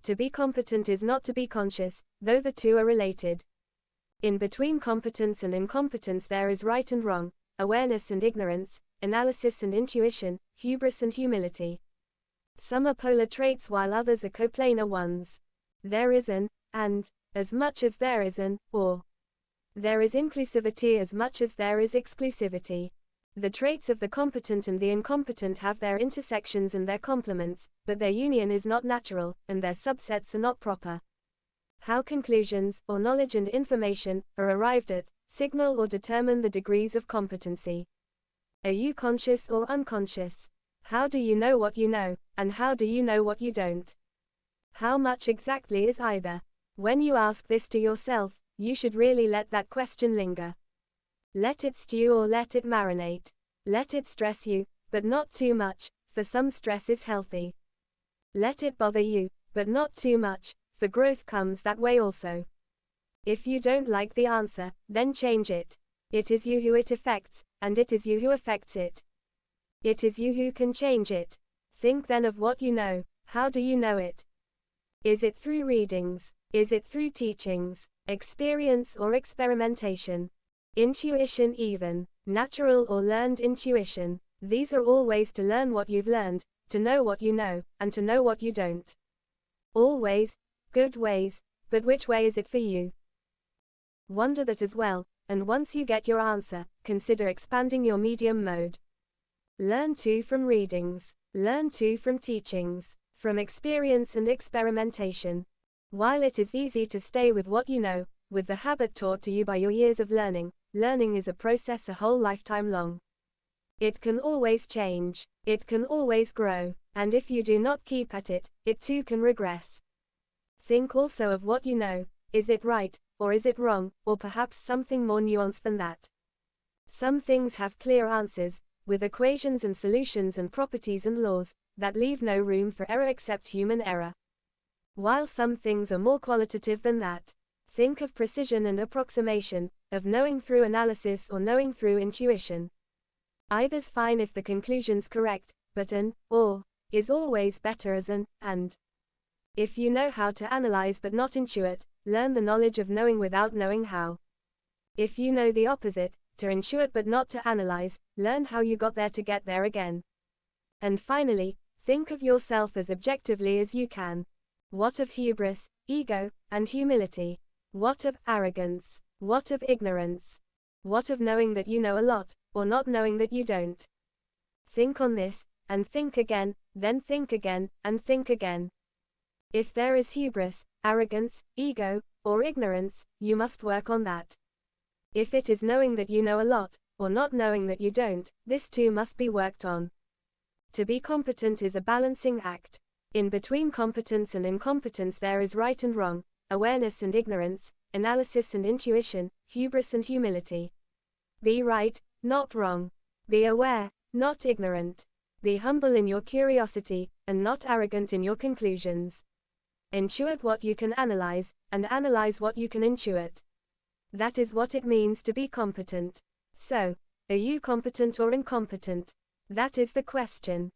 To be competent is not to be conscious, though the two are related. In between competence and incompetence there is right and wrong, awareness and ignorance, analysis and intuition, hubris and humility. Some are polar traits while others are coplanar ones. There is an and as much as there is an or. There is inclusivity as much as there is exclusivity. The traits of the competent and the incompetent have their intersections and their complements, but their union is not natural, and their subsets are not proper. How conclusions, or knowledge and information, are arrived at, signal or determine the degrees of competency. Are you conscious or unconscious? How do you know what you know, and how do you know what you don't? How much exactly is either? When you ask this to yourself, you should really let that question linger. Let it stew or let it marinate. Let it stress you, but not too much, for some stress is healthy. Let it bother you, but not too much, for growth comes that way also. If you don't like the answer, then change it. It is you who it affects, and it is you who affects it. It is you who can change it. Think then of what you know. How do you know it? Is it through readings? Is it through teachings, experience or experimentation? Intuition even, natural or learned intuition. These are all ways to learn what you've learned, to know what you know, and to know what you don't. All ways, good ways, but which way is it for you? Wonder that as well, and once you get your answer, consider expanding your medium mode. Learn too from readings, learn too from teachings, from experience and experimentation. While it is easy to stay with what you know, with the habit taught to you by your years of learning, learning is a process a whole lifetime long. It can always change, it can always grow, and if you do not keep at it, it too can regress. Think also of what you know. Is it right, or is it wrong, or perhaps something more nuanced than that? Some things have clear answers, with equations and solutions and properties and laws, that leave no room for error except human error. While some things are more qualitative than that. Think of precision and approximation, of knowing through analysis or knowing through intuition. Either's fine if the conclusion's correct, but an or is always better as an and. If you know how to analyze but not intuit, learn the knowledge of knowing without knowing how. If you know the opposite, to intuit but not to analyze, learn how you got there to get there again. And finally, think of yourself as objectively as you can. What of hubris, ego, and humility? What of arrogance? What of ignorance? What of knowing that you know a lot, or not knowing that you don't? Think on this, and think again, then think again, and think again. If there is hubris, arrogance, ego, or ignorance, you must work on that. If it is knowing that you know a lot, or not knowing that you don't, this too must be worked on. To be competent is a balancing act. In between competence and incompetence there is right and wrong, awareness and ignorance, analysis and intuition, hubris and humility. Be right, not wrong. Be aware, not ignorant. Be humble in your curiosity, and not arrogant in your conclusions. Intuit what you can analyze, and analyze what you can intuit. That is what it means to be competent. So, are you competent or incompetent? That is the question.